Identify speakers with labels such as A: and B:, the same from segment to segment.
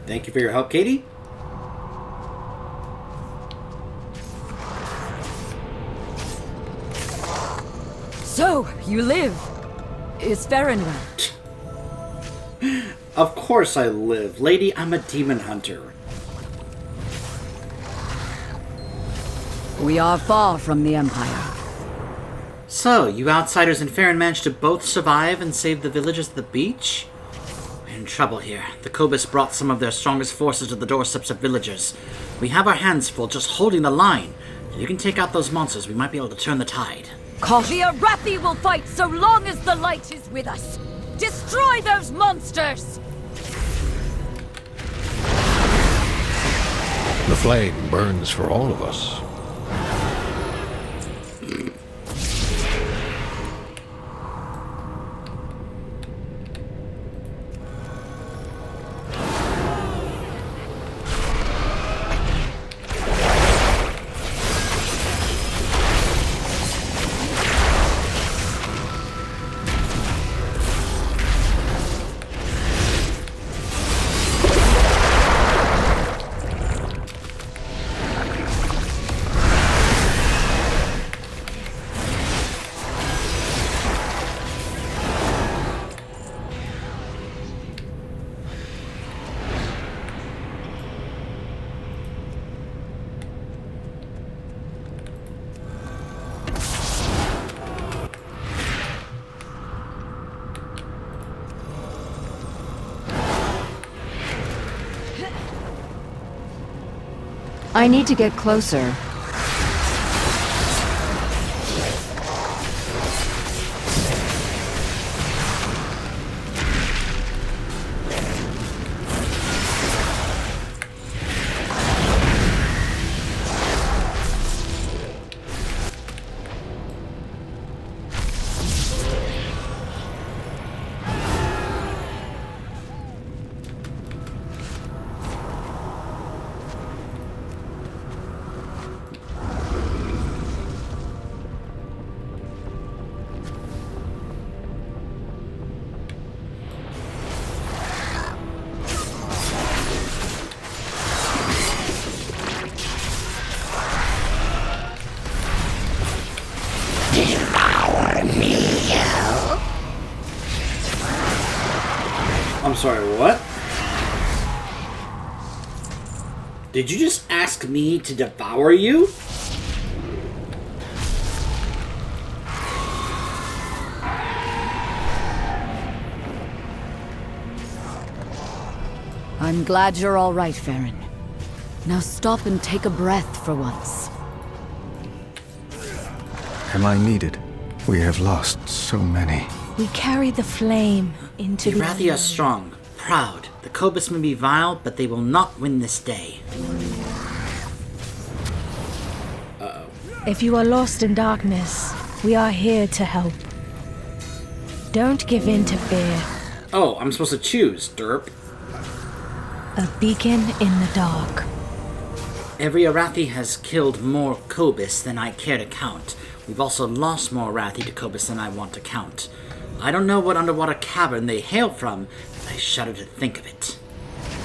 A: Thank you for your help, Katie.
B: So, you live. Is Farron well?
A: Of course I live. Lady, I'm a demon hunter.
B: We are far from the Empire.
A: So, you outsiders in Farron managed to both survive and save the villagers at the beach? We're in trouble here. The Cobus brought some of their strongest forces to the doorsteps of villagers. We have our hands full just holding the line. If you can take out those monsters, we might be able to turn the tide.
B: The Arathi will fight so long as the light is with us. Destroy those monsters!
C: The flame burns for all of us.
B: I need to get closer.
A: I'm sorry, what? Did you just ask me to devour you?
B: I'm glad you're all right, Farron. Now stop and take a breath for once.
D: Am I needed? We have lost so many.
E: We carry the flame into
A: The Arathi are strong, proud. The Cobus may be vile, but they will not win this day.
E: If you are lost in darkness, we are here to help. Don't give in to fear.
A: Oh, I'm supposed to choose, derp.
E: A beacon in the dark.
A: Every Arathi has killed more Cobus than I care to count. We've also lost more Arathi to Cobus than I want to count. I don't know what underwater cavern they hail from, but I shudder to think of it.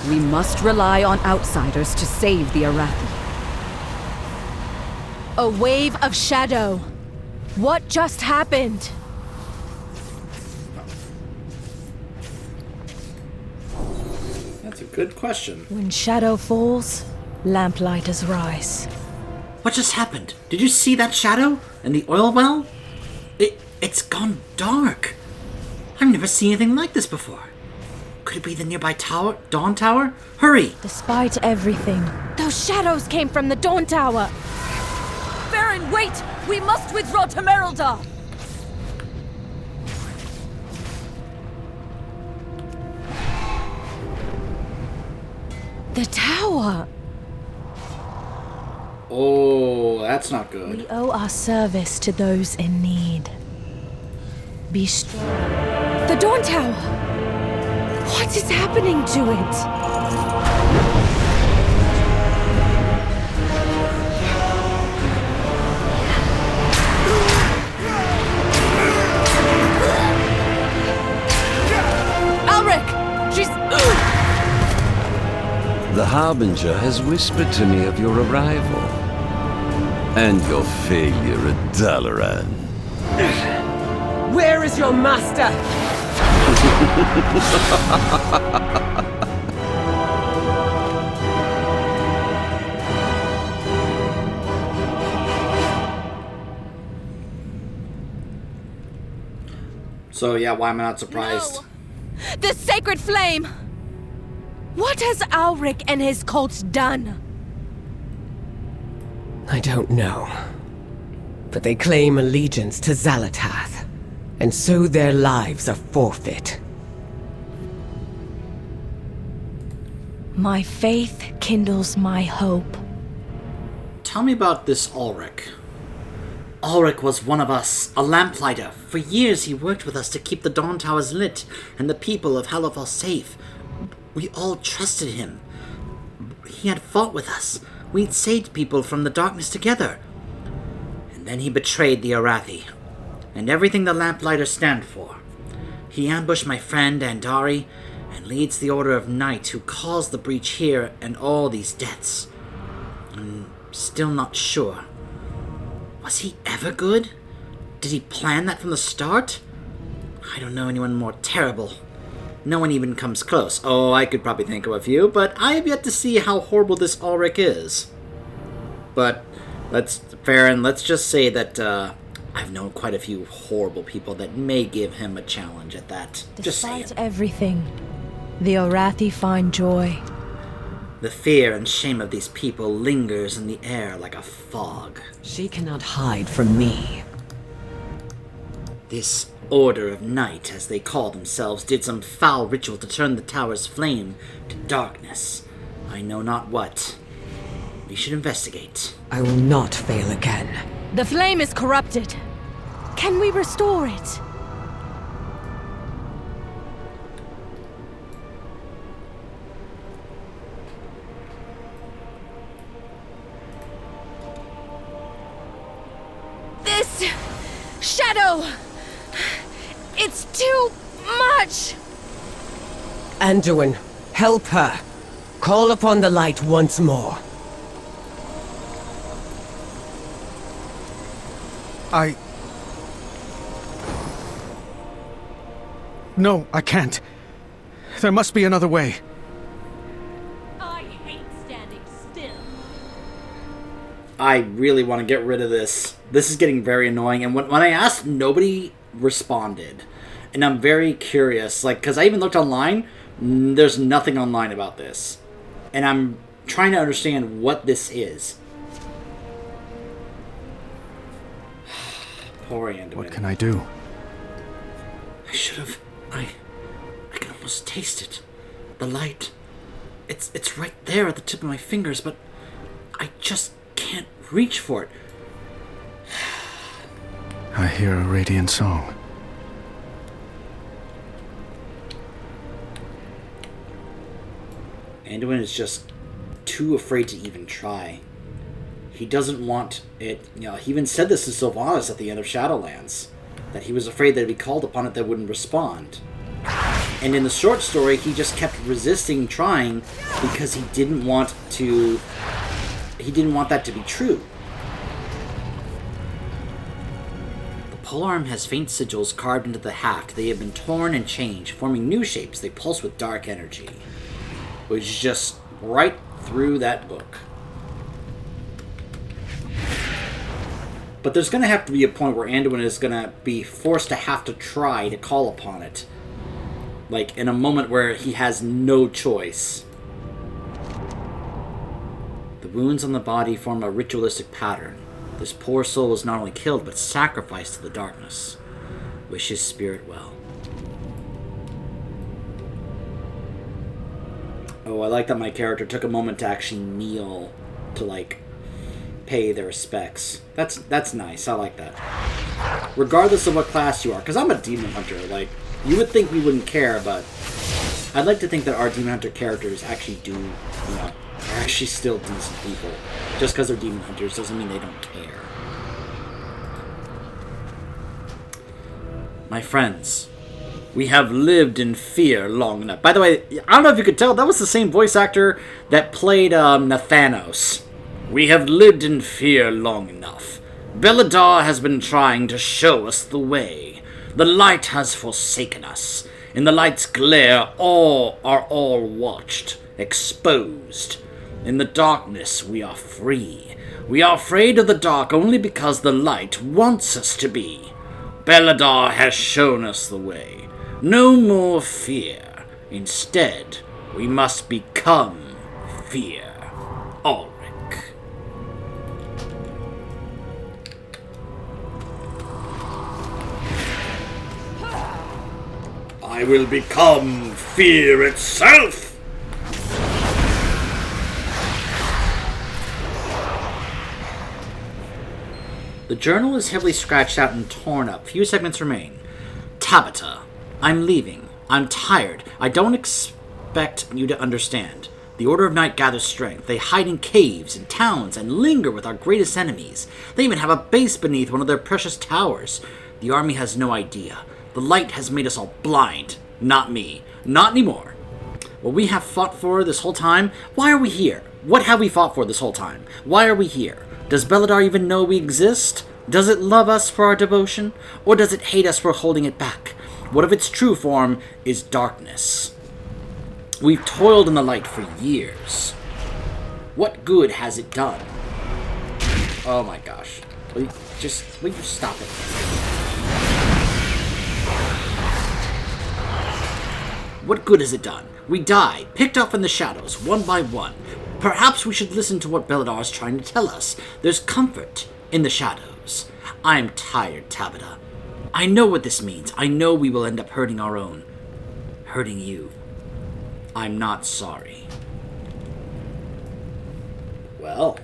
B: We must rely on outsiders to save the Arathi.
E: A wave of shadow. What just happened?
A: That's a good question.
E: When shadow falls, lamplighters rise.
A: What just happened? Did you see that shadow? And the oil well? It's gone dark. I've never seen anything like this before. Could it be the nearby tower, Dawn Tower? Hurry!
E: Despite everything, those shadows came from the Dawn Tower.
B: Farron, wait! We must withdraw to Merildar!
E: The tower!
A: Oh, that's not good.
E: We owe our service to those in need. Be strong. The Dawn Tower! What is happening to it?
F: The Harbinger has whispered to me of your arrival. And your failure at Dalaran.
G: Where is your master?
A: So yeah, why am I not surprised?
E: No. The sacred flame! What has Alric and his cults done?
G: I don't know. But they claim allegiance to Xalatath, and so their lives are forfeit.
E: My faith kindles my hope.
A: Tell me about this Ulrich. Ulrich was one of us, a lamplighter. For years he worked with us to keep the Dawn Towers lit and the people of Halifal safe. We all trusted him. He had fought with us. We'd saved people from the darkness together. And then he betrayed the Arathi, and everything the Lamplighters stand for. He ambushed my friend Andari, and leads the Order of Night who caused the breach here and all these deaths. I'm still not sure. Was he ever good? Did he plan that from the start? I don't know anyone more terrible. No one even comes close. Oh, I could probably think of a few, but I have yet to see how horrible this Ulrich is. But let's just say that I've known quite a few horrible people that may give him a challenge at that. Just saying.
E: Despite everything, the Arathi find joy.
A: The fear and shame of these people lingers in the air like a fog.
G: She cannot hide from me.
A: This Order of Night, as they call themselves, did some foul ritual to turn the tower's flame to darkness. I know not what. We should investigate.
G: I will not fail again.
E: The flame is corrupted. Can we restore it? This shadow! It's too much!
G: Anduin, help her. Call upon the light once more.
D: No, I can't. There must be another way.
B: I hate standing still.
A: I really want to get rid of this. This is getting very annoying, and when I asked, nobody responded. And I'm very curious, like, because I even looked online, there's nothing online about this. And I'm trying to understand what this is. Poor Anduin.
D: What can I do?
A: I should have... I can almost taste it. The light. It's right there at the tip of my fingers, but I just can't reach for it.
D: I hear a radiant song.
A: Anduin is just too afraid to even try. He doesn't want it... he even said this to Sylvanas at the end of Shadowlands. That he was afraid that if he called upon it, they wouldn't respond. And in the short story, he just kept resisting trying because he didn't want to... He didn't want that to be true. The polearm has faint sigils carved into the haft. They have been torn and changed, forming new shapes. They pulse with dark energy. Which is just right through that book. But there's going to have to be a point where Anduin is going to be forced to have to try to call upon it. Like, in a moment where he has no choice. The wounds on the body form a ritualistic pattern. This poor soul was not only killed, but sacrificed to the darkness. Wish his spirit well. Oh, I like that my character took a moment to actually kneel to, like, pay their respects. That's nice. I like that. Regardless of what class you are, because I'm a demon hunter. Like, you would think we wouldn't care, but I'd like to think that our demon hunter characters actually do, are actually still decent people. Just because they're demon hunters doesn't mean they don't care. My friends, We have lived in fear long enough. By the way, I don't know if you could tell, that was the same voice actor that played Nathanos. We have lived in fear long enough. Belladar has been trying to show us the way. The light has forsaken us. In the light's glare, all are watched, exposed. In the darkness, we are free. We are afraid of the dark only because the light wants us to be. Belladar has shown us the way. No more fear. Instead, we must become fear. Ulrich. I will become fear itself! The journal is heavily scratched out and torn up. Few segments remain. Tabitha, I'm leaving. I'm tired. I don't expect you to understand. The Order of Night gathers strength. They hide in caves and towns and linger with our greatest enemies. They even have a base beneath one of their precious towers. The army has no idea. The light has made us all blind. Not me. Not anymore. What we have fought for this whole time, why are we here? What have we fought for this whole time? Why are we here? Does Belladar even know we exist? Does it love us for our devotion? Or does it hate us for holding it back? What if its true form is darkness? We've toiled in the light for years. What good has it done? Oh my gosh. Will you stop it? What good has it done? We die, picked up in the shadows, one by one. Perhaps we should listen to what Belladar is trying to tell us. There's comfort in the shadows. I'm tired, Tabitha. I know what this means. I know we will end up hurting our own. Hurting you. I'm not sorry. Well.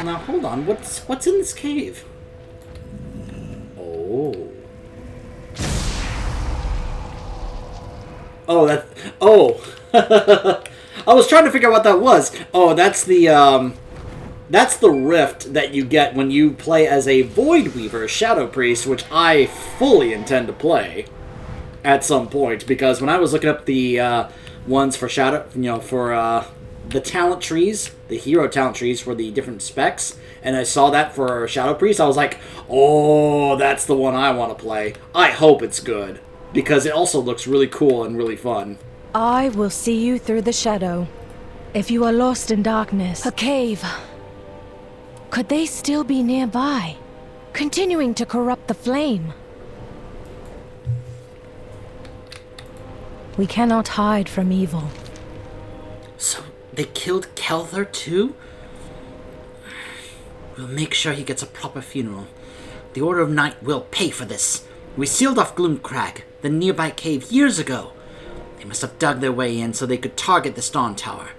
A: Now hold on, what's in this cave? Oh. Oh, that. Oh. I was trying to figure out what that was. Oh, that's the rift that you get when you play as a Void Weaver Shadow Priest, which I fully intend to play at some point, because when I was looking up the ones for Shadow, for the talent trees, the hero talent trees for the different specs, and I saw that for Shadow Priest, I was like, oh, that's the one I want to play. I hope it's good, because it also looks really cool and really fun.
E: I will see you through the shadow. If you are lost in darkness, a cave. Could they still be nearby, continuing to corrupt the flame? We cannot hide from evil.
A: So, they killed Kelthar too? We'll make sure he gets a proper funeral. The Order of Night will pay for this. We sealed off Gloomcrag, the nearby cave, years ago. They must have dug their way in so they could target the Dawn Tower.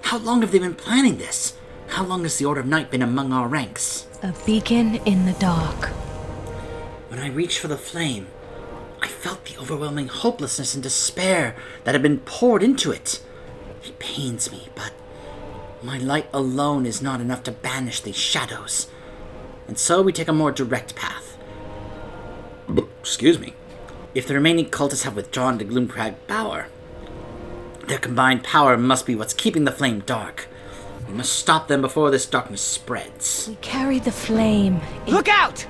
A: How long have they been planning this? How long has the Order of Night been among our ranks?
E: A beacon in the dark.
A: When I reached for the flame, I felt the overwhelming hopelessness and despair that had been poured into it. It pains me, but my light alone is not enough to banish these shadows. And so we take a more direct path. Excuse me. If the remaining cultists have withdrawn to Gloomcrag Bower, their combined power must be what's keeping the flame dark. We must stop them before this darkness spreads.
E: We carry the flame.
G: Look out!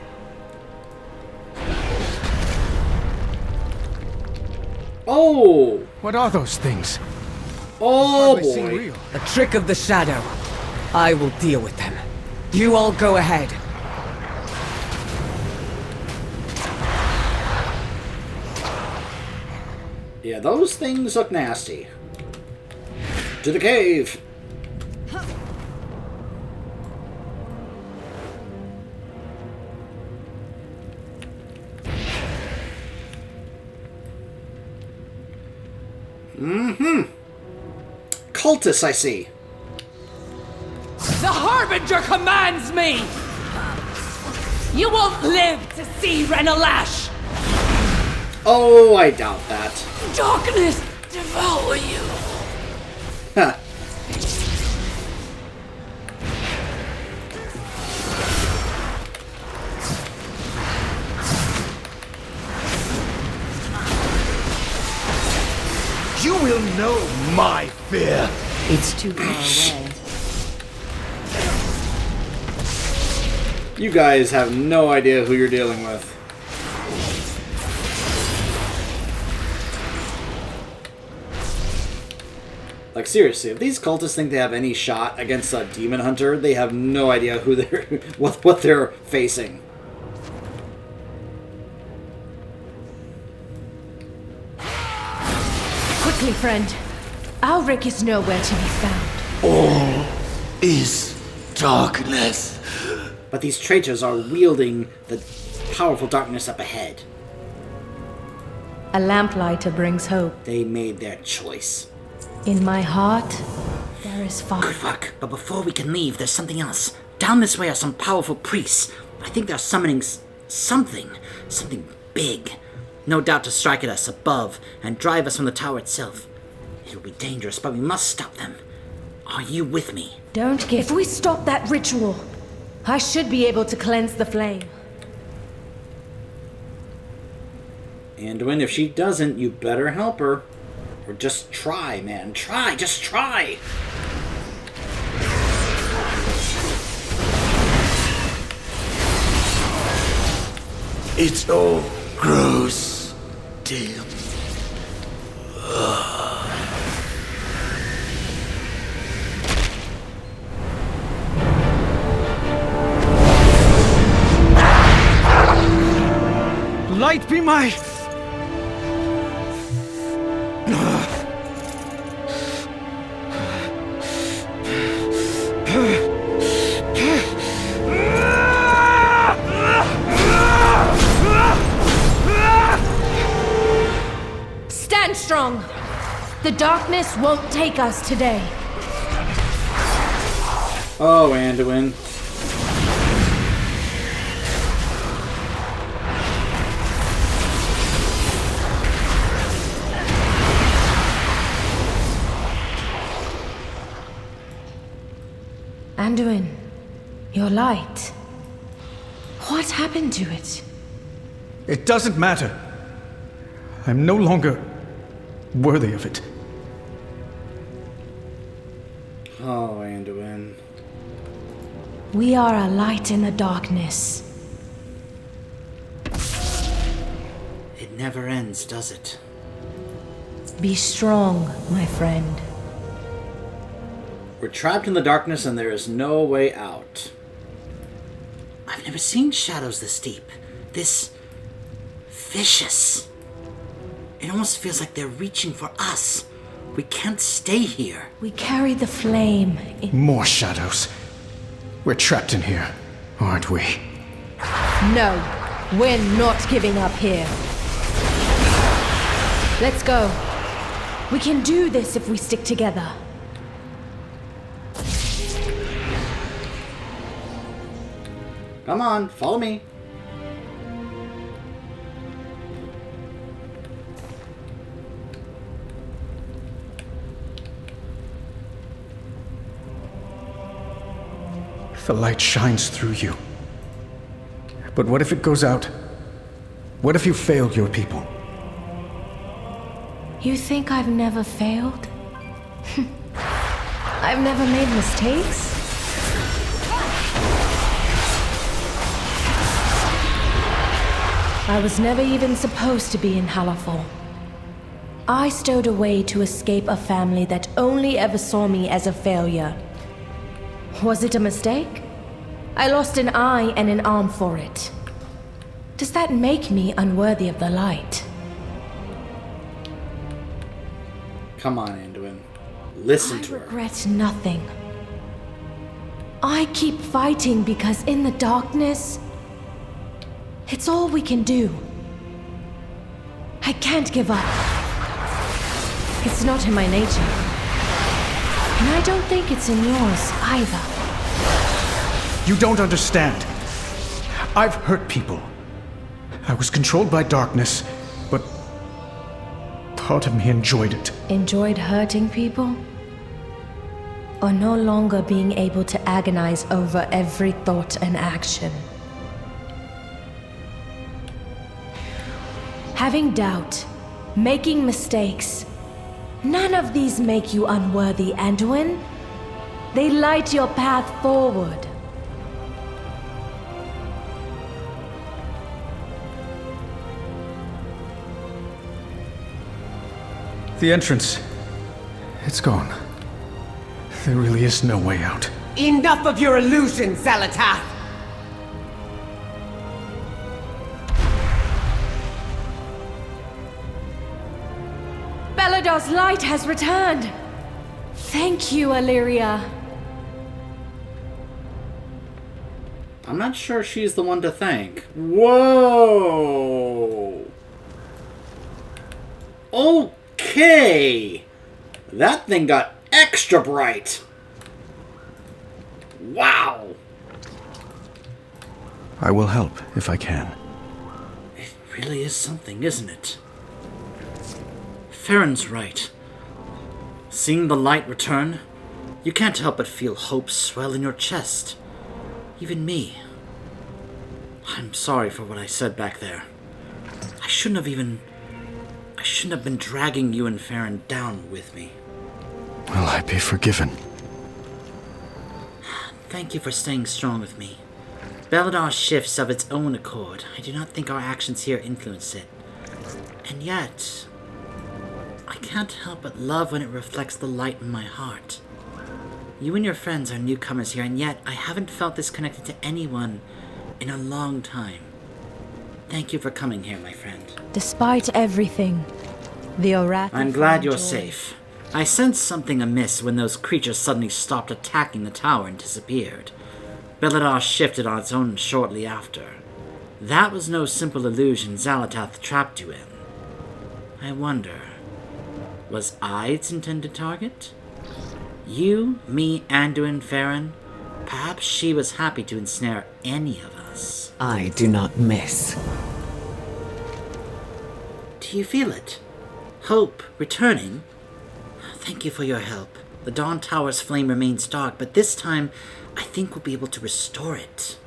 A: Oh!
D: What are those things?
A: Oh
D: Hardly seem
A: boy.
D: real.
G: A trick of the shadow. I will deal with them. You all go ahead.
A: Yeah, those things look nasty. To the cave! Cultists, I see.
G: The Harbinger commands me! You won't live to see Renalash!
A: Oh, I doubt that.
G: Darkness devour you!
A: Huh.
H: know my fear.
E: It's too far away.
A: You guys have no idea who you're dealing with. Like, seriously, if these cultists think they have any shot against a demon hunter, they have no idea who they're what they're facing.
E: Quickly, friend. Alric is nowhere to be found.
H: All is darkness.
A: But these traitors are wielding the powerful darkness up ahead.
E: A lamplighter brings hope.
A: They made their choice.
E: In my heart, there is fire.
A: Good luck, but before we can leave, there's something else. Down this way are some powerful priests. I think they're summoning something big. No doubt to strike at us above and drive us from the tower itself. It'll be dangerous, but we must stop them. Are you with me?
E: Don't give. If we stop that ritual, I should be able to cleanse the flame.
A: Anduin, if she doesn't, you better help her. Or just try, man. Try, just try!
H: It all grows dim.
D: Light be my...
E: Stand strong! The darkness won't take us today.
A: Oh, Anduin.
E: Anduin, your light. What happened to it?
D: It doesn't matter. I'm no longer worthy of it.
A: Oh, Anduin.
E: We are a light in the darkness.
A: It never ends, does it?
E: Be strong, my friend.
A: We're trapped in the darkness and there is no way out. I've never seen shadows this deep. This vicious. It almost feels like they're reaching for us. We can't stay here.
E: We carry the flame in...
D: More shadows. We're trapped in here, aren't we?
E: No, we're not giving up here. Let's go. We can do this if we stick together.
A: Come on, follow me.
D: The light shines through you. But what if it goes out? What if you failed your people?
E: You think I've never failed? I've never made mistakes? I was never even supposed to be in Halafol. I stowed away to escape a family that only ever saw me as a failure. Was it a mistake? I lost an eye and an arm for it. Does that make me unworthy of the light?
A: Come on, Anduin. Listen to
E: I
A: her.
E: regret nothing. I keep fighting because in the darkness, it's all we can do. I can't give up. It's not in my nature. And I don't think it's in yours either.
D: You don't understand. I've hurt people. I was controlled by darkness, but part of me enjoyed it.
E: Enjoyed hurting people? Or no longer being able to agonize over every thought and action? Having doubt, making mistakes, None of these make you unworthy, Anduin. They light your path forward.
D: The entrance. It's gone. There really is no way out.
G: Enough of your illusions, Zalatath!
E: Belador's light has returned. Thank you, Illyria.
A: I'm not sure she's the one to thank. Whoa! Okay! That thing got extra bright! Wow!
D: I will help if I can.
A: It really is something, isn't it? Farron's right. Seeing the light return, you can't help but feel hope swell in your chest. Even me. I'm sorry for what I said back there. I shouldn't have been dragging you and Farron down with me.
D: Will I be forgiven?
A: Thank you for staying strong with me. Beladar shifts of its own accord. I do not think our actions here influence it. And yet, I can't help but love when it reflects the light in my heart. You and your friends are newcomers here, and yet I haven't felt this connected to anyone in a long time. Thank you for coming here, my friend.
E: Despite everything, the Oracle...
A: I'm glad you're safe. I sensed something amiss when those creatures suddenly stopped attacking the tower and disappeared. Beladar shifted on its own shortly after. That was no simple illusion Zalatath trapped you in. I wonder, was I its intended target? You, me, Anduin, Farron? Perhaps she was happy to ensnare any of us.
G: I do not miss.
A: Do you feel it? Hope returning? Thank you for your help. The Dawn Tower's flame remains dark, but this time, I think we'll be able to restore it.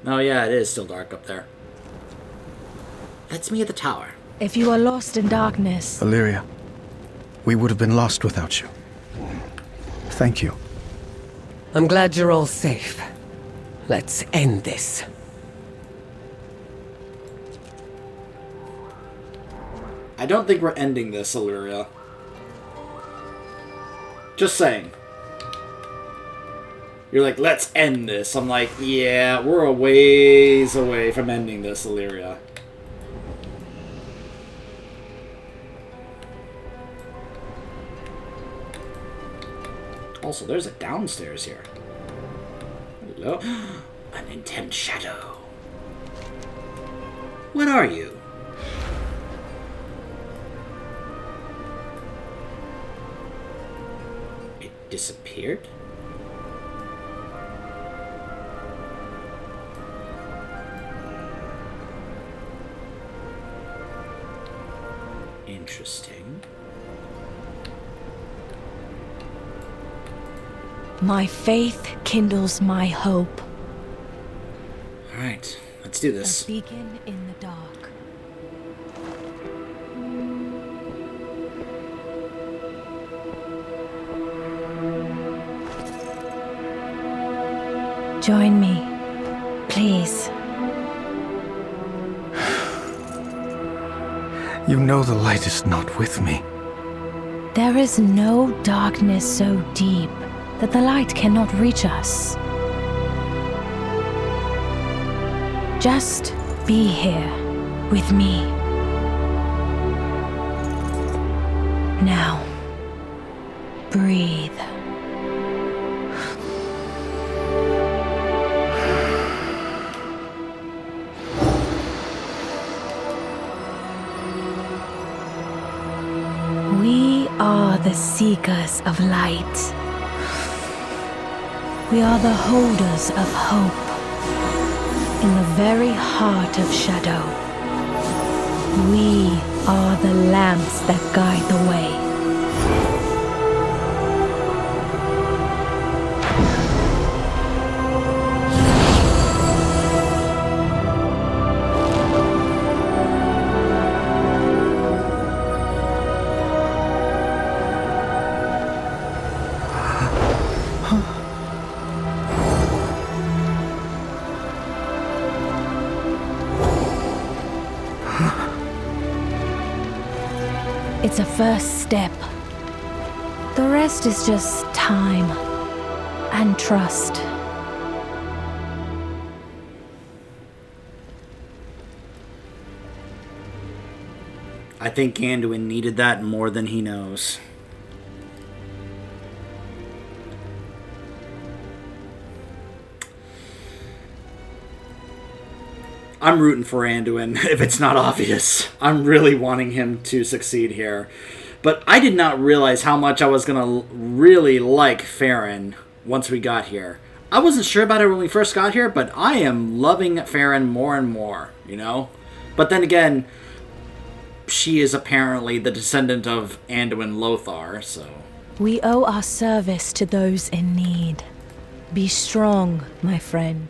A: Oh yeah, it is still dark up there. Let's meet at the tower.
E: If you are lost in darkness...
D: Illyria, we would have been lost without you. Thank you.
G: I'm glad you're all safe. Let's end this.
A: I don't think we're ending this, Illyria. Just saying. You're like, let's end this. I'm like, yeah, we're a ways away from ending this, Illyria. Also, there's a downstairs here. Hello? An intense shadow. What are you? It disappeared? Interesting.
E: My faith kindles my hope.
A: Alright, let's do this.
E: A beacon in the dark. Join me, please.
D: You know the light is not with me.
E: There is no darkness so deep that the light cannot reach us. Just be here with me. Now, breathe. We are the seekers of light. We are the holders of hope. In the very heart of shadow. We are the lamps that guide the way. It's a first step. The rest is just time and trust.
A: I think Anduin needed that more than he knows. I'm rooting for Anduin, if it's not obvious. I'm really wanting him to succeed here. But I did not realize how much I was going to really like Farron once we got here. I wasn't sure about it when we first got here, but I am loving Farron more and more, you know? But then again, she is apparently the descendant of Anduin Lothar, so...
E: We owe our service to those in need. Be strong, my friend.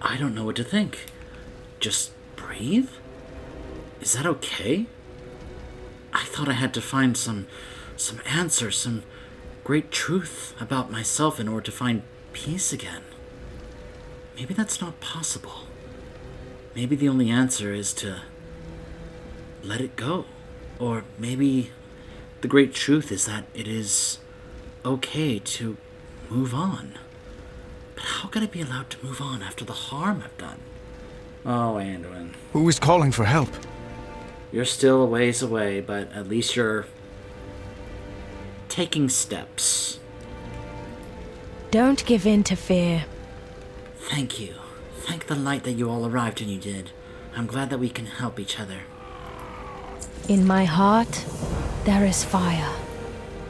A: I don't know what to think. Just breathe? Is that okay? I thought I had to find some answers, some great truth about myself in order to find peace again. Maybe that's not possible. Maybe the only answer is to let it go. Or maybe the great truth is that it is okay to move on. But how could I be allowed to move on after the harm I've done? Oh, Anduin.
D: Who is calling for help?
A: You're still a ways away, but at least you're taking steps.
E: Don't give in to fear.
A: Thank you. Thank the light that you all arrived when you did. I'm glad that we can help each other.
E: In my heart, there is fire.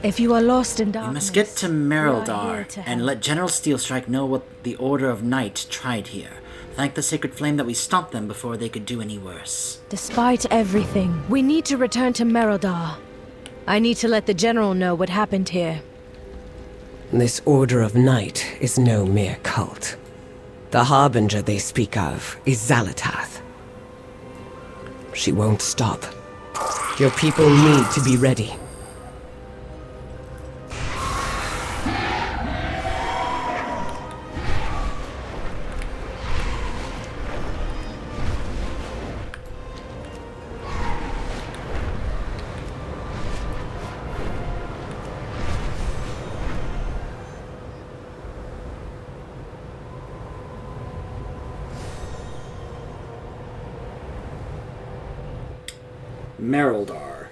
E: If you are lost in darkness,
A: We must get to
E: we are here
A: Merildar
E: to
A: and
E: help.
A: let General Steelstrike know what the Order of Night tried here. Thank the Sacred Flame that we stopped them before they could do any worse.
E: Despite everything, we need to return to Merildar. I need to let the General know what happened here.
G: This Order of Night is no mere cult. The Harbinger they speak of is Xalatath. She won't stop. Your people need to be ready.
A: Merildar.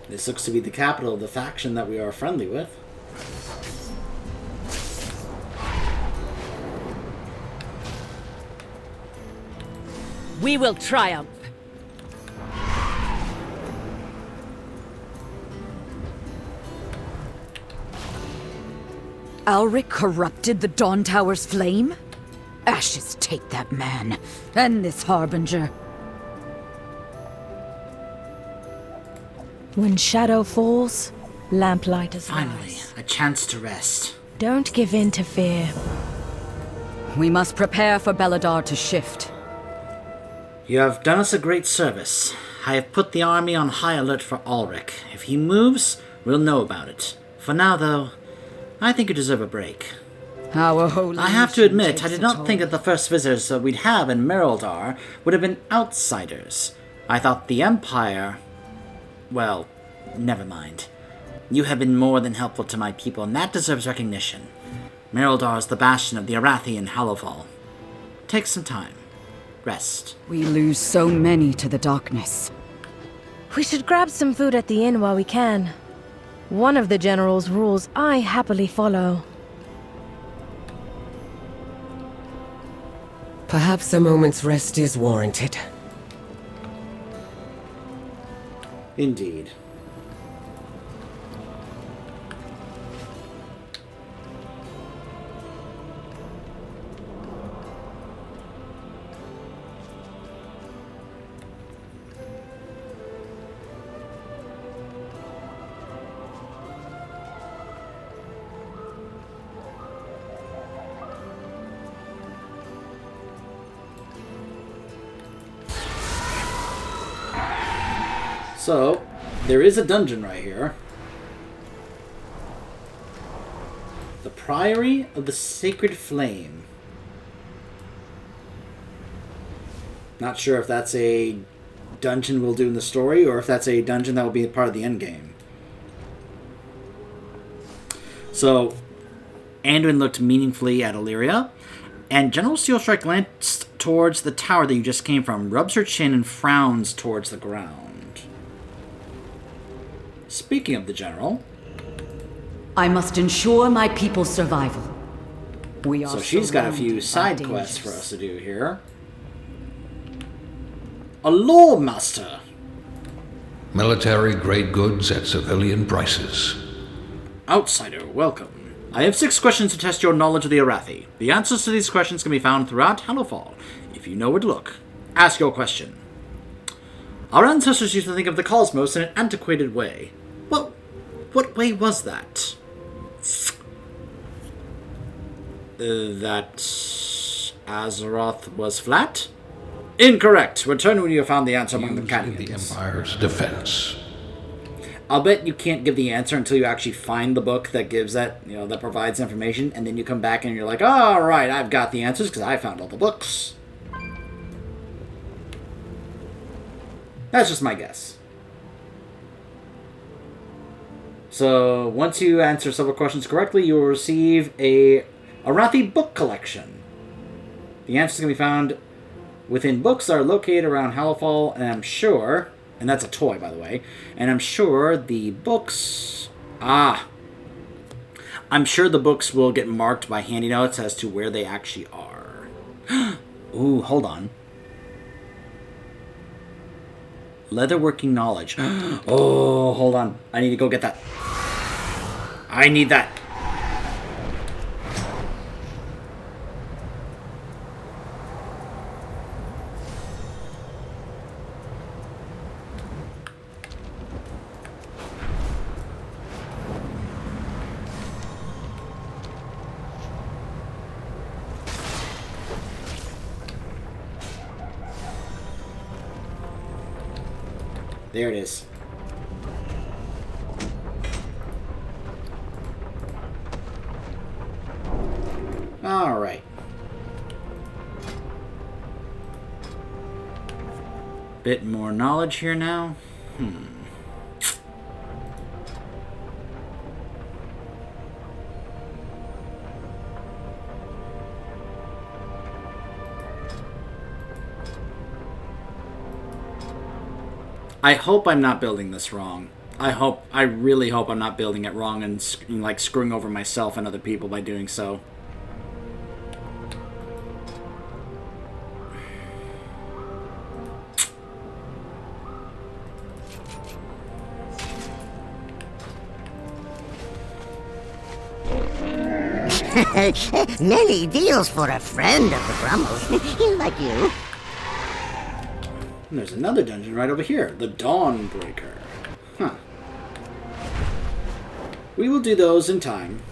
A: This looks to be the capital of the faction that we are friendly with.
B: We will triumph. Alric corrupted the Dawn Tower's flame? Ashes take that man, and this Harbinger.
E: When shadow falls, lamplighters
A: Finally,
E: rise.
A: a chance to rest.
E: Don't give in to fear.
B: We must prepare for Belladar to shift.
A: You have done us a great service. I have put the army on high alert for Ulrich. If he moves, we'll know about it. For now, though, I think you deserve a break.
B: Our holy
A: I have to
B: mission
A: admit,
B: takes
A: I did
B: a
A: not
B: toll.
A: think that the first visitors that we'd have in Merildar would have been outsiders. I thought the Empire... Well, never mind. You have been more than helpful to my people, and that deserves recognition. Merildar is the bastion of the Arathi and Hallowfall. Take some time. Rest.
B: We lose so many to the darkness.
E: We should grab some food at the inn while we can. One of the General's rules I happily follow.
G: Perhaps a moment's rest is warranted.
A: Indeed. So, there is a dungeon right here. The Priory of the Sacred Flame. Not sure if that's a dungeon we'll do in the story, or if that's a dungeon that will be part of the endgame. So, Anduin looked meaningfully at Illyria, and General Steelstrike glanced towards the tower that you just came from, rubs her chin, and frowns towards the ground. Speaking of the General...
B: I must ensure my people's survival. We are
A: so she's got a few
B: surrounded by
A: side
B: dangers.
A: quests for us to do here. A Lore Master.
C: Military-grade goods at civilian prices.
A: Outsider, welcome. I have 6 questions to test your knowledge of the Arathi. The answers to these questions can be found throughout Hallowfall. If you know where to look, ask your question. Our ancestors used to think of the cosmos in an antiquated way. What way was that? That Azeroth was flat? Incorrect. Return when you have found the answer among the
C: Used in
A: canyons.
C: the Empire's defense.
A: I'll bet you can't give the answer until you actually find the book that gives that, that provides information, and then you come back and you're like, all right, I've got the answers because I found all the books. That's just my guess. So, once you answer several questions correctly, you will receive a Arathi book collection. The answers can be found within books that are located around Hallowfall, and I'm sure... And that's a toy, by the way. And I'm sure the books... I'm sure the books will get marked by handy notes as to where they actually are. Ooh, hold on. Leatherworking knowledge. Oh, hold on. I need to go get that. I need that. There it is. All right. Bit more knowledge here now. I hope I'm not building this wrong. I really hope I'm not building it wrong and like screwing over myself and other people by doing so.
I: Many deals for a friend of the Brummels, like you.
A: And there's another dungeon right over here, the Dawnbreaker. Huh. We will do those in time,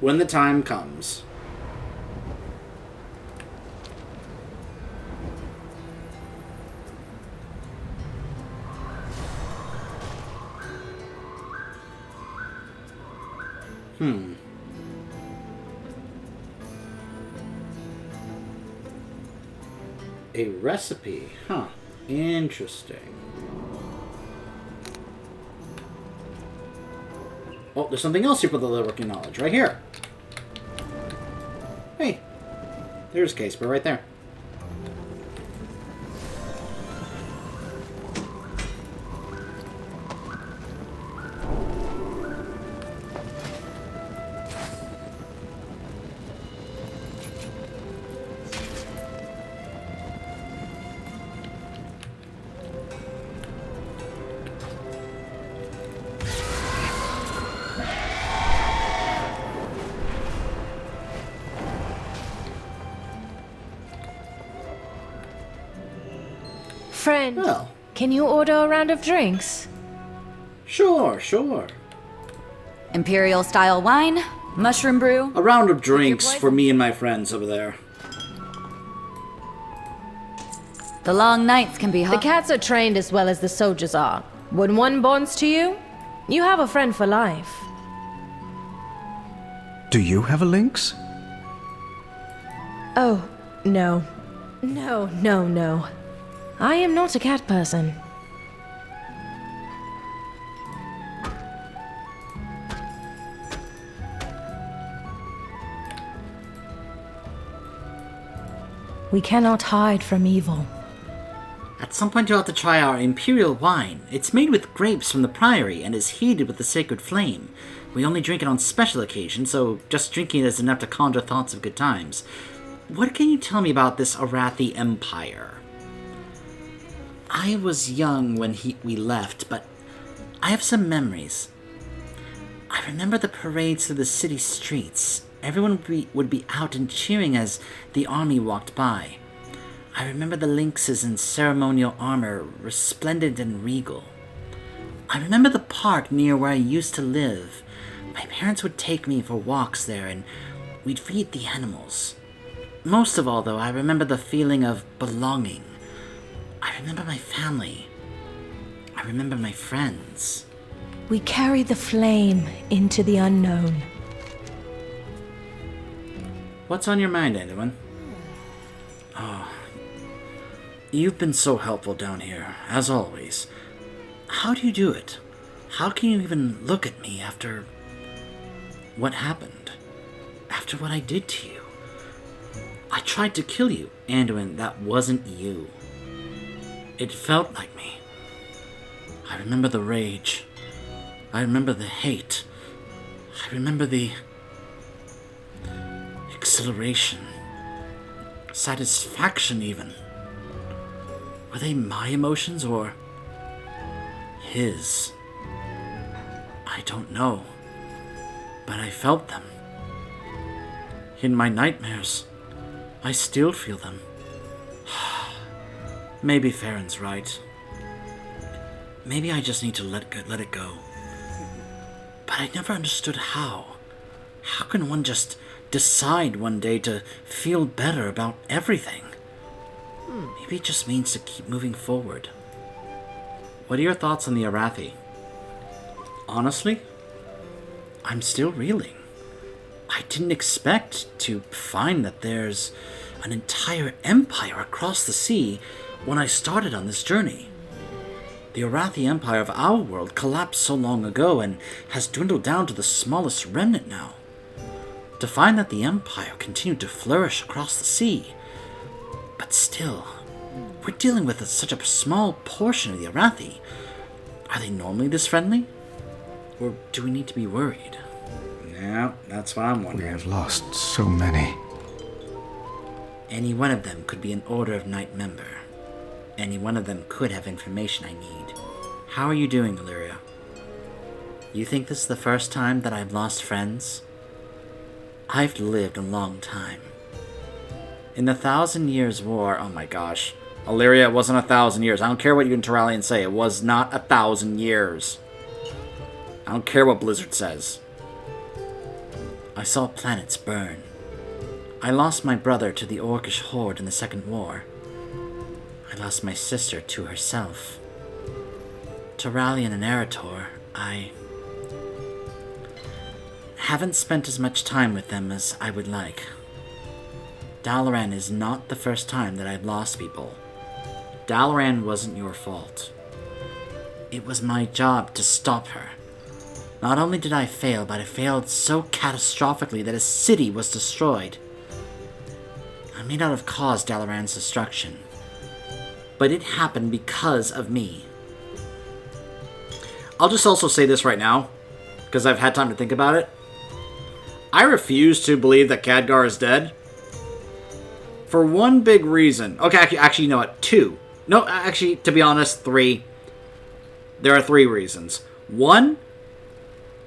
A: when the time comes. A recipe, huh? Interesting. Oh, there's something else here for the leatherworking knowledge, right here. Hey, there's Casper right there.
E: Friend,
A: Well,
E: can you order a round of drinks?
A: sure.
B: Imperial-style wine, mushroom brew.
A: A round of drinks for me and my friends over there.
B: The long nights can be
E: The
B: hot.
E: cats are trained as well as the soldiers are. When one bonds to you, you have a friend for life.
D: Do you have a lynx?
E: Oh, no. No. I am not a cat person. We cannot hide from evil.
A: At some point you'll have to try our imperial wine. It's made with grapes from the priory and is heated with the sacred flame. We only drink it on special occasions, so just drinking it is enough to conjure thoughts of good times. What can you tell me about this Arathi Empire? I was young when we left, but I have some memories. I remember the parades through the city streets. Everyone would be out and cheering as the army walked by. I remember the lynxes in ceremonial armor, resplendent and regal. I remember the park near where I used to live. My parents would take me for walks there, and we'd feed the animals. Most of all, though, I remember the feeling of belonging. I remember my family. I remember my friends.
E: We carry the flame into the unknown.
A: What's on your mind, Anduin? Oh, you've been so helpful down here, as always. How do you do it? How can you even look at me after what happened? After what I did to you? I tried to kill you, Anduin. That wasn't you. It felt like me. I remember the rage. I remember the hate. I remember the exhilaration. Satisfaction, even. Were they my emotions or his? I don't know. But I felt them. In my nightmares, I still feel them. Maybe Farron's right. Maybe I just need to let it go. But I never understood how. How can one just decide one day to feel better about everything? Maybe it just means to keep moving forward. What are your thoughts on the Arathi? Honestly, I'm still reeling. I didn't expect to find that there's an entire empire across the sea when I started on this journey. The Arathi Empire of our world collapsed so long ago and has dwindled down to the smallest remnant now. To find that the Empire continued to flourish across the sea. But still, we're dealing with such a small portion of the Arathi. Are they normally this friendly? Or do we need to be worried? Yeah, that's what I'm
D: We
A: wondering.
D: have lost so many.
A: Any one of them could be an Order of Night member. Any one of them could have information I need. How are you doing, Illyria? You think this is the first time that I've lost friends? I've lived a long time. In the 1,000 Years' War, oh my gosh. Illyria, it wasn't 1,000 years. I don't care what you and Turalian say. It was not 1,000 years. I don't care what Blizzard says. I saw planets burn. I lost my brother to the Orcish Horde in the Second War. I lost my sister to herself. Turalian and Erator, I haven't spent as much time with them as I would like. Dalaran is not the first time that I've lost people. Dalaran wasn't your fault. It was my job to stop her. Not only did I fail, but I failed so catastrophically that a city was destroyed. I may not have caused Dalaran's destruction, but it happened because of me. I'll just also say this right now, because I've had time to think about it. I refuse to believe that Khadgar is dead. For one big reason. Okay, actually, you know what? Two. No, actually, to be honest, three. There are three reasons. One,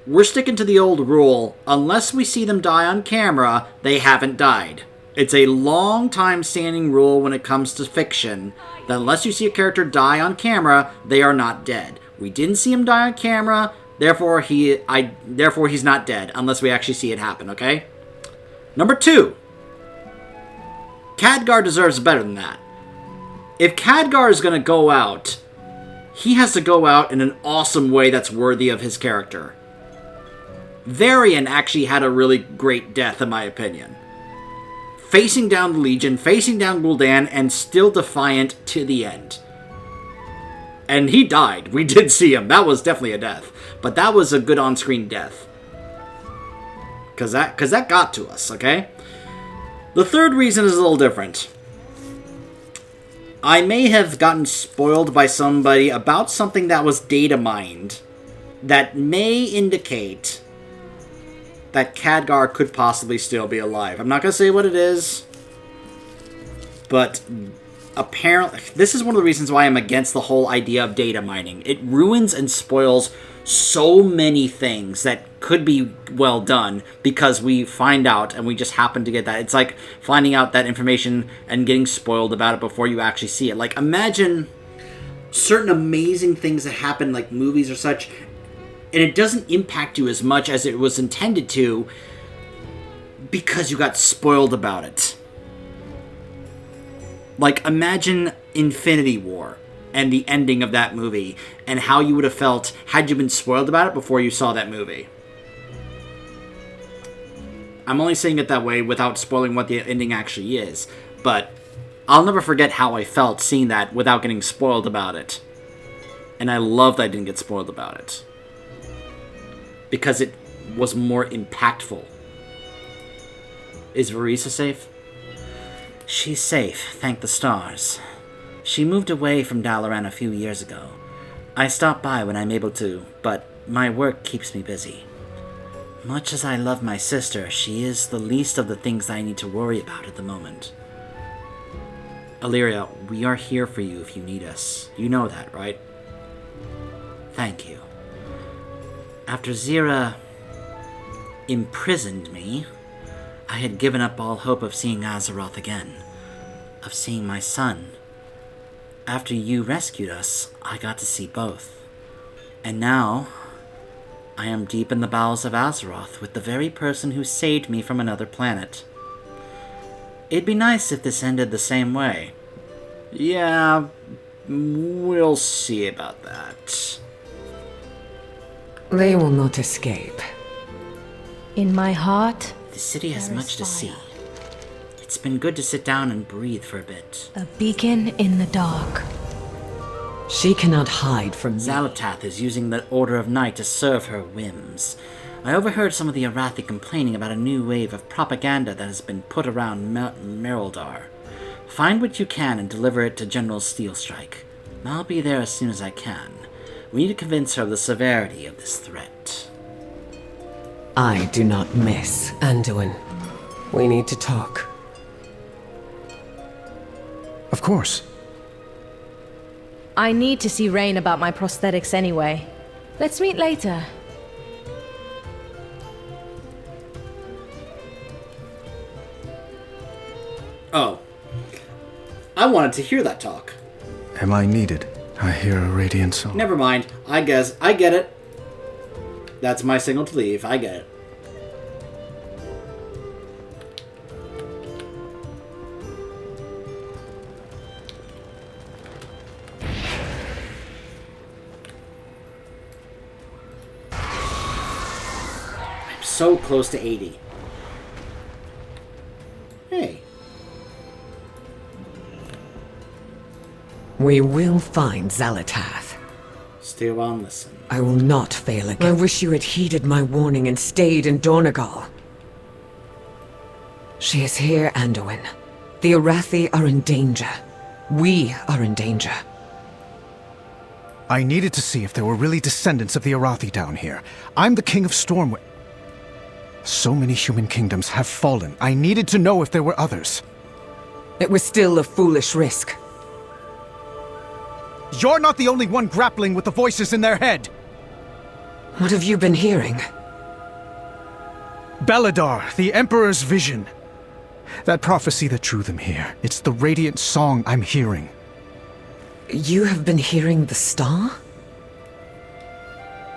A: we're sticking to the old rule. Unless we see them die on camera, they haven't died. It's a long time standing rule when it comes to fiction that unless you see a character die on camera, they are not dead. We didn't see him die on camera, therefore he's not dead unless we actually see it happen, okay? Number two, Khadgar deserves better than that. If Khadgar is going to go out, he has to go out in an awesome way that's worthy of his character. Varian actually had a really great death, in my opinion. Facing down the Legion, facing down Gul'dan, and still defiant to the end. And he died. We did see him. That was definitely a death. But that was a good on-screen death. Because that got to us, okay? The third reason is a little different. I may have gotten spoiled by somebody about something that was data mined that may indicate that Khadgar could possibly still be alive. I'm not going to say what it is, but apparently this is one of the reasons why I'm against the whole idea of data mining. It ruins and spoils so many things that could be well done because we find out and we just happen to get that. It's like finding out that information and getting spoiled about it before you actually see it. Like, imagine certain amazing things that happen, like movies or such, and it doesn't impact you as much as it was intended to because you got spoiled about it. Like, imagine Infinity War and the ending of that movie, and how you would have felt had you been spoiled about it before you saw that movie. I'm only saying it that way without spoiling what the ending actually is, but I'll never forget how I felt seeing that without getting spoiled about it. And I love that I didn't get spoiled about it. Because it was more impactful. Is Verisa safe? She's safe, thank the stars. She moved away from Dalaran a few years ago. I stop by when I'm able to, but my work keeps me busy. Much as I love my sister, she is the least of the things I need to worry about at the moment. Illyria, we are here for you if you need us. You know that, right? Thank you. After Zira imprisoned me, I had given up all hope of seeing Azeroth again, of seeing my son. After you rescued us, I got to see both. And now, I am deep in the bowels of Azeroth with the very person who saved me from another planet. It'd be nice if this ended the same way. Yeah, we'll see about that.
G: They will not escape.
E: In my heart,
A: The city has
E: there is
A: much to
E: fire.
A: see. It's been good to sit down and breathe for a bit.
E: A beacon in the dark.
G: She cannot hide from me.
A: Xalatath is using the Order of Night to serve her whims. I overheard some of the Arathi complaining about a new wave of propaganda that has been put around Merildar. Find what you can and deliver it to General Steelstrike. I'll be there as soon as I can. We need to convince her of the severity of this threat.
G: I do not miss Anduin. We need to talk.
D: Of course.
E: I need to see Rain about my prosthetics anyway. Let's meet later.
A: Oh. I wanted to hear that talk.
D: Am I needed? I hear a radiant song.
A: Never mind. I guess. I get it. That's my signal to leave. I get it. I'm so close to 80. Hey.
G: We will find Xalatath.
A: Stay a while and listen.
G: I will not fail again. I wish you had heeded my warning and stayed in Dornegal. She is here, Anduin. The Arathi are in danger. We are in danger.
D: I needed to see if there were really descendants of the Arathi down here. I'm the king of Stormwind. So many human kingdoms have fallen. I needed to know if there were others.
G: It was still a foolish risk.
D: You're not the only one grappling with the voices in their head!
G: What have you been hearing?
D: Beladar, the Emperor's vision. That prophecy that drew them here. It's the radiant song I'm hearing.
G: You have been hearing the star?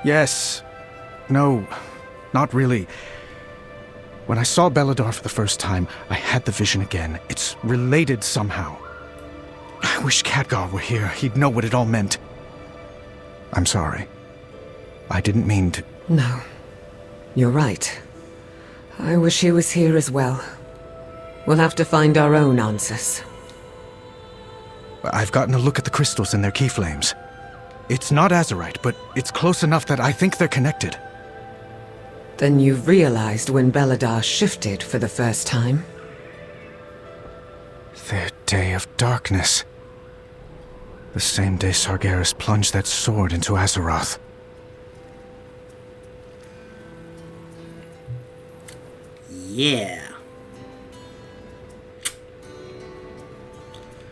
D: Yes. No, not really. When I saw Beladar for the first time, I had the vision again. It's related somehow. I wish Khadgar were here. He'd know what it all meant. I'm sorry. I didn't mean to...
G: No. You're right. I wish he was here as well. We'll have to find our own answers.
D: I've gotten a look at the crystals and their key flames. It's not azurite, but it's close enough that I think they're connected.
G: Then you've realized when Beladar shifted for the first time?
D: Their day of darkness. The same day Sargeras plunged that sword into Azeroth.
A: Yeah.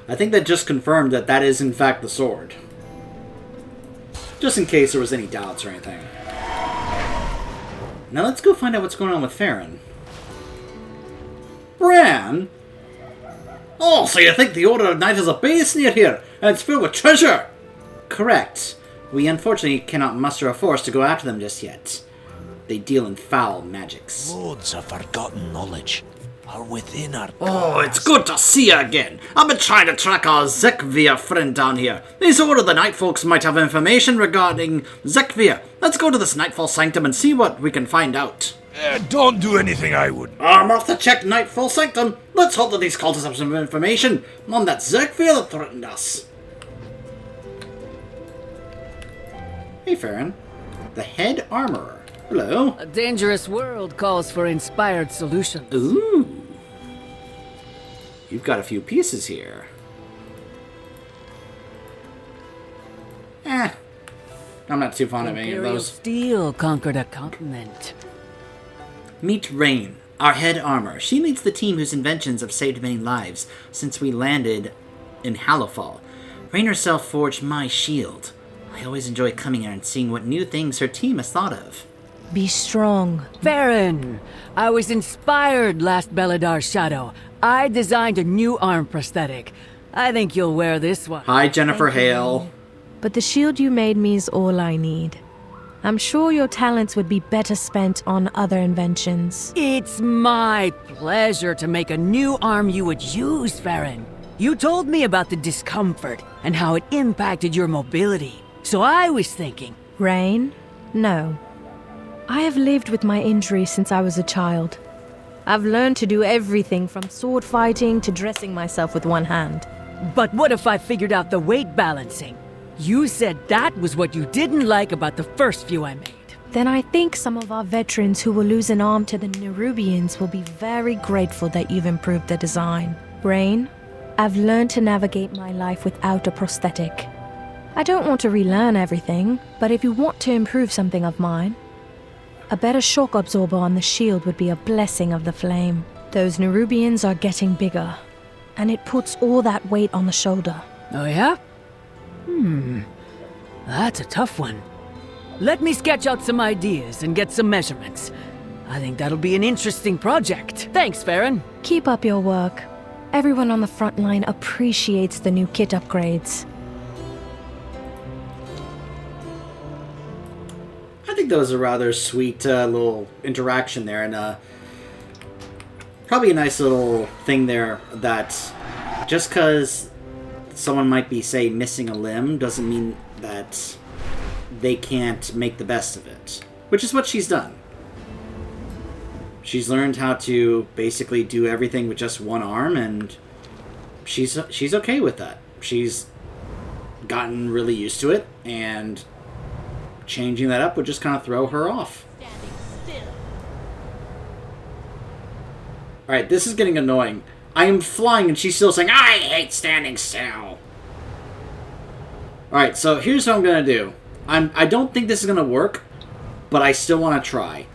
A: I think that just confirmed that that is in fact the sword. Just in case there was any doubts or anything. Now let's go find out what's going on with Farron. Bran? Oh, so you think the Order of Night has a base near here, and it's filled with treasure? Correct. We unfortunately cannot muster a force to go after them just yet. They deal in foul magics.
H: Loads of forgotten knowledge are within our
A: Oh, it's good to see you again. I've been trying to track our Zekvia friend down here. These Order of the Night folks might have information regarding Zekvia. Let's go to this Nightfall Sanctum and see what we can find out.
H: Don't do anything I would.
A: I'm off to check Nightfall Sanctum. Let's hope that these cultists have some information on that Zekvia that threatened us. Hey, Farron. The Head Armorer. Hello.
J: A dangerous world calls for inspired solutions.
A: Ooh. You've got a few pieces here. I'm not too fond of any of
J: Imperial
A: those.
J: steel conquered a continent.
A: Meet Rain, our head armor. She leads the team whose inventions have saved many lives since we landed in Hallowfall. Rain herself forged my shield. I always enjoy coming here and seeing what new things her team has thought of.
E: Be strong.
J: Farron! I was inspired last Beladar's shadow. I designed a new arm prosthetic. I think you'll wear this one.
A: Hi, Jennifer Hale.
E: But the shield you made me is all I need. I'm sure your talents would be better spent on other inventions.
J: It's my pleasure to make a new arm you would use, Farron. You told me about the discomfort and how it impacted your mobility. So I was thinking...
E: Rain? No. I have lived with my injury since I was a child. I've learned to do everything from sword fighting to dressing myself with one hand.
J: But what if I figured out the weight balancing? You said that was what you didn't like about the first few I made.
E: Then I think some of our veterans who will lose an arm to the Nerubians will be very grateful that you've improved the design. Rain, I've learned to navigate my life without a prosthetic. I don't want to relearn everything, but if you want to improve something of mine, a better shock absorber on the shield would be a blessing of the flame. Those Nerubians are getting bigger, and it puts all that weight on the shoulder.
J: Oh yeah? That's a tough one. Let me sketch out some ideas and get some measurements. I think that'll be an interesting project. Thanks, Farron.
E: Keep up your work. Everyone on the front line appreciates the new kit upgrades.
A: I think that was a rather sweet little interaction there, and probably a nice little thing there that just because someone might be, say, missing a limb doesn't mean that they can't make the best of it. Which is what she's done. She's learned how to basically do everything with just one arm, and she's okay with that. She's gotten really used to it, and changing that up would just kind of throw her off. Alright, this is getting annoying. I am flying and she's still saying, I hate standing still. Alright, so here's what I'm going to do. I don't think this is going to work, but I still want to try.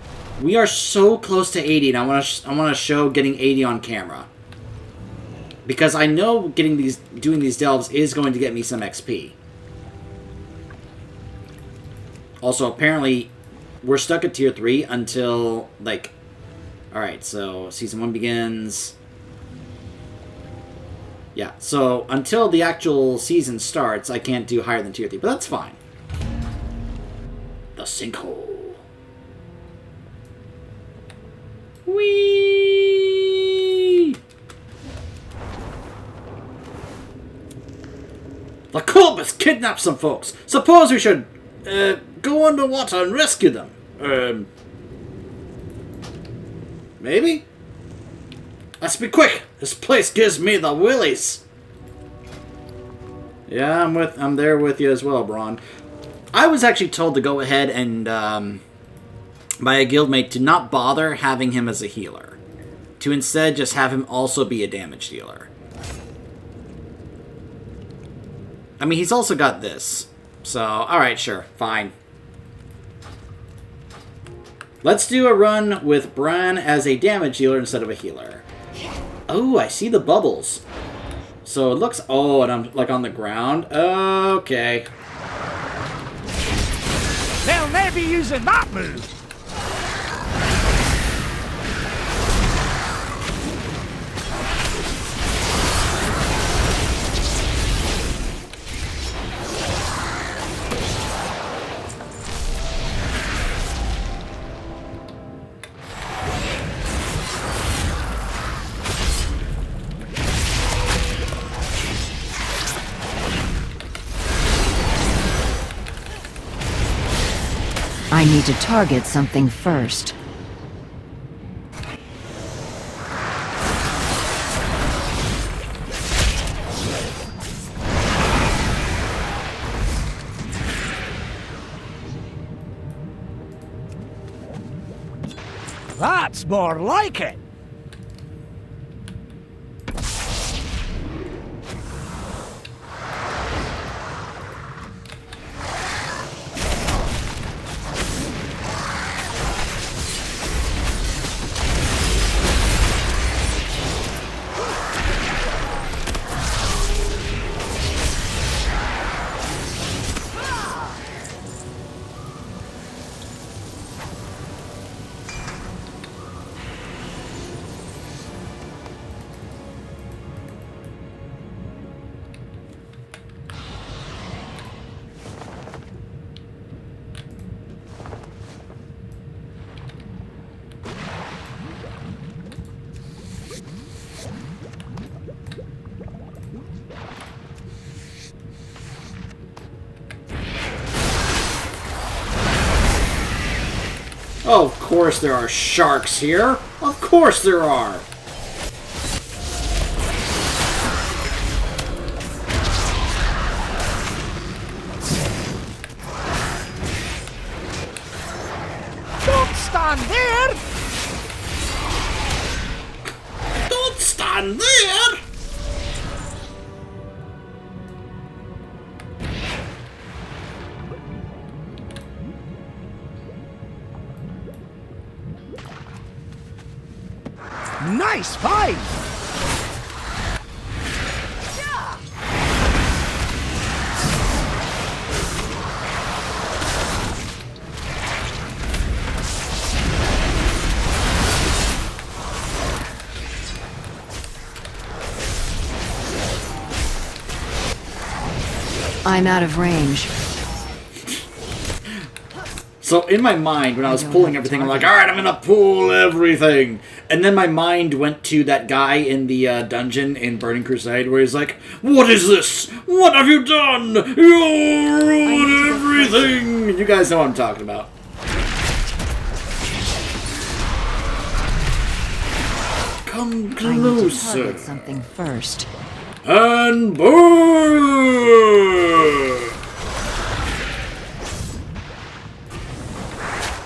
A: We are so close to 80, and I want to show getting 80 on camera. Because I know doing these delves is going to get me some XP. Also, apparently, we're stuck at tier 3 until, like... Alright, so Season 1 begins... Yeah, so until the actual season starts, I can't do higher than tier 3, but that's fine. The sinkhole. Whee! The Colbus kidnapped some folks. Suppose we should go underwater and rescue them. Maybe? Let's be quick! This place gives me the willies! Yeah, I'm there with you as well, Braun. I was actually told to go ahead and, by a guildmate, to not bother having him as a healer. To instead just have him also be a damage dealer. I mean, he's also got this. So, alright, sure. Fine. Let's do a run with Bran as a damage dealer instead of a healer. Oh, I see the bubbles. So it looks... Oh, and I'm, like, on the ground. Okay.
K: They'll never be using that move.
B: I need to target something first.
K: That's more like it.
A: Oh, of course there are sharks here. Of course there are.
K: Don't stand there!
A: Don't stand there!
K: Nice fight!
B: I'm out of range.
A: So in my mind, when I was pulling everything, I'm like, alright, I'm gonna pull everything. And then my mind went to that guy in the dungeon in Burning Crusade where he's like, what is this? What have you done? You ruined everything! You guys know what I'm talking about. Come
B: I need to
A: closer.
B: target something first.
A: And burn!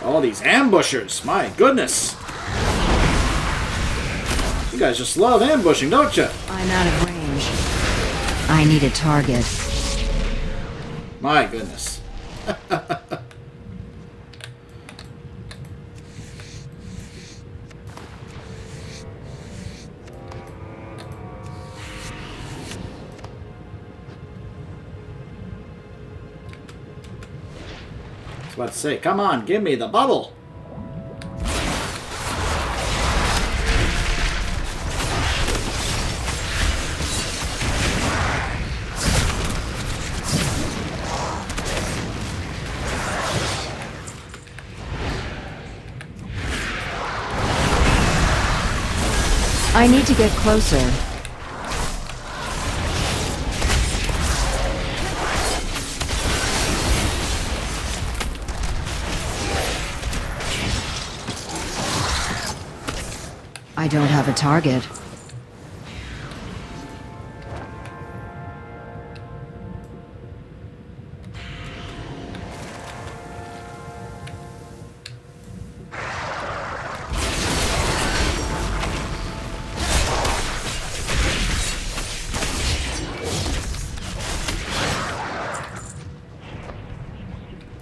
A: All these ambushers, my goodness. You guys just love ambushing, don't you?
B: I'm out of range. I need a target.
A: My goodness. I was about to say, come on, give me the bubble.
B: I need to get closer. I don't have a target.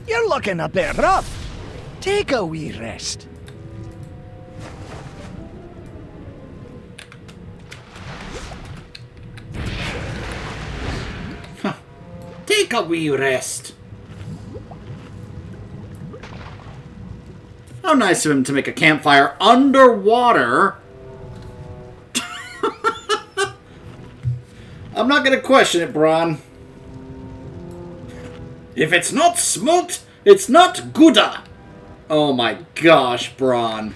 K: You're looking a bit rough. Take a wee rest.
A: Take a wee rest. How nice of him to make a campfire underwater. I'm not gonna question it, Bron. If it's not smoked, it's not Gouda. Oh my gosh, Bron.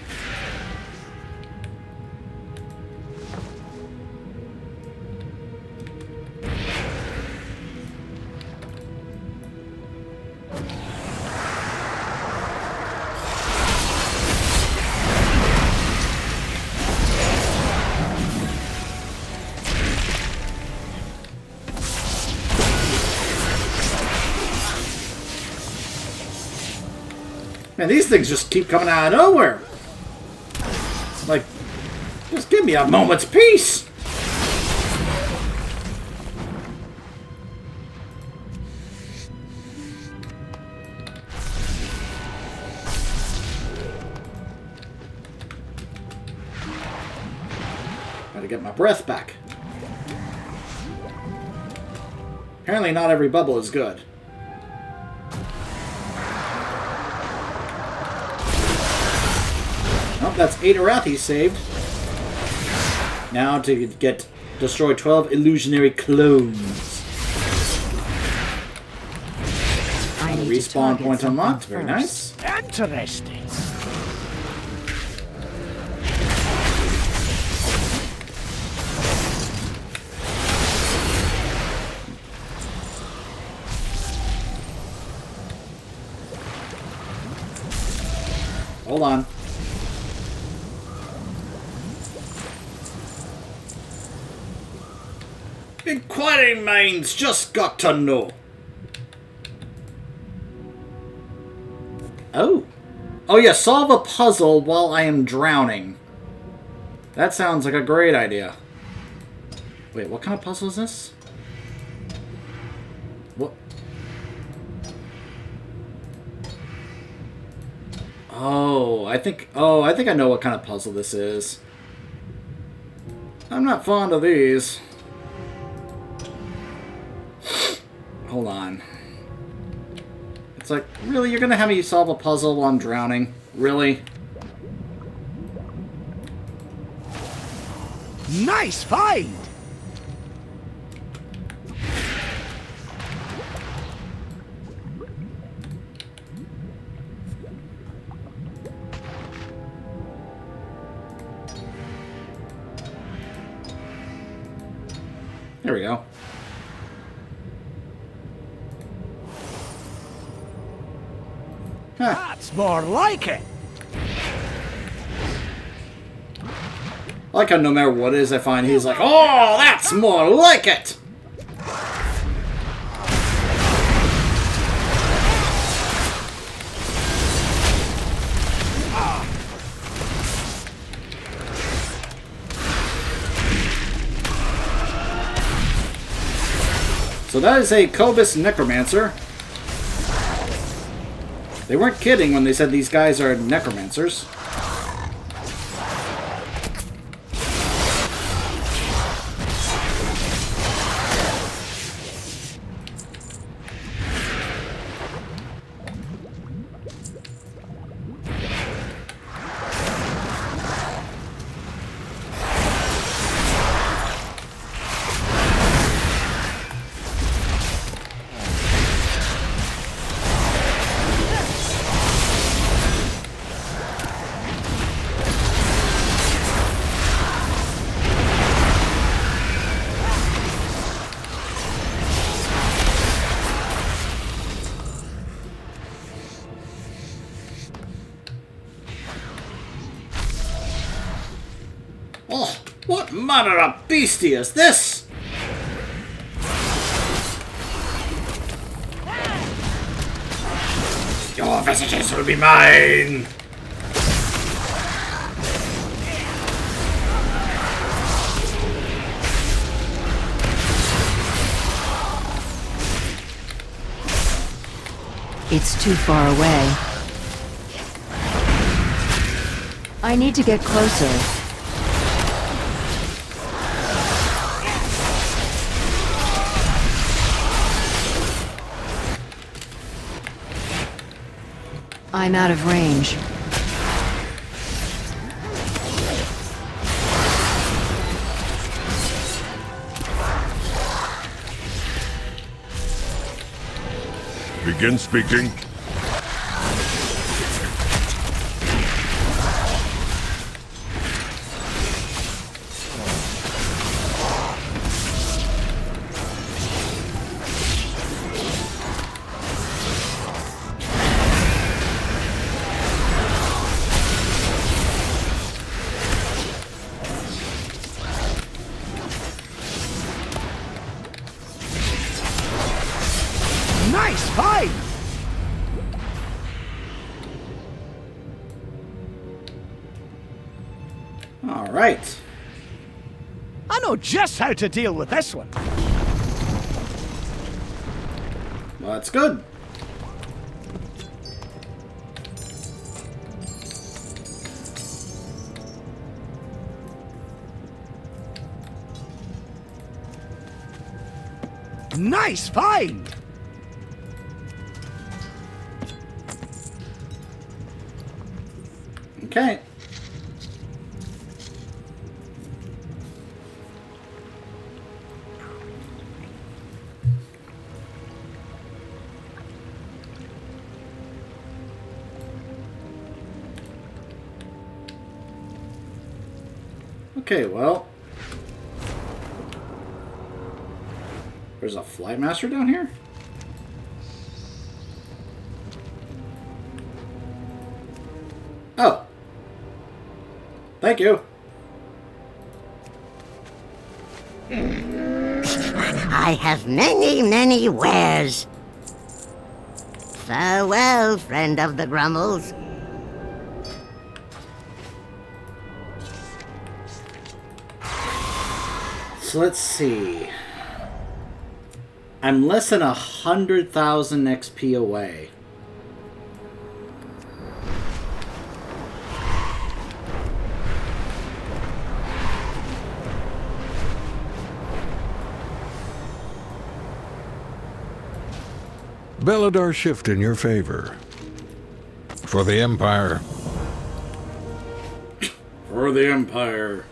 A: Man, these things just keep coming out of nowhere. Like, just give me a moment's peace. Gotta get my breath back. Apparently not every bubble is good. Oh, that's 8 Arathi saved. Now to get destroy 12 illusionary clones. Respawn point unlocked. Very nice.
K: Interesting.
A: Hold on. Inquiring minds just got to know. Oh. Oh yeah, solve a puzzle while I am drowning. That sounds like a great idea. Wait, what kind of puzzle is this? What? Oh, I think I know what kind of puzzle this is. I'm not fond of these. Hold on. It's like, really? You're gonna have me solve a puzzle while I'm drowning? Really?
K: Nice find!
A: There we go. Huh.
K: That's more like it!
A: I like how no matter what it is I find, he's like, oh, that's more like it! So that is a Cobus Necromancer. They weren't kidding when they said these guys are necromancers. What manner of beastie is this? Your visitors will be mine!
B: It's too far away. I need to get closer. I'm out of range.
L: Begin speaking.
K: Nice fight!
A: All right.
K: I know just how to deal with this one.
A: Well, that's good.
K: Nice find!
A: Okay. Okay, well. There's a flight master down here? Oh. Thank you.
I: I have many, many wares. Farewell, friend of the Grummles.
A: So let's see. I'm less than 100,000 XP away.
C: Belladar shift in your favor. For the Empire.
A: For the Empire.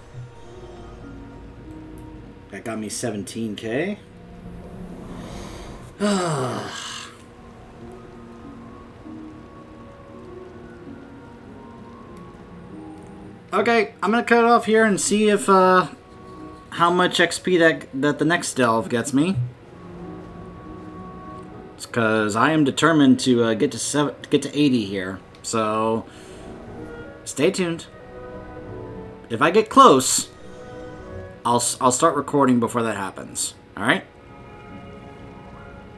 A: That got me 17k. Okay, I'm gonna cut it off here and see if how much XP that the next delve gets me. It's because I am determined to get to 80 here. So stay tuned. If I get close, I'll start recording before that happens. All right.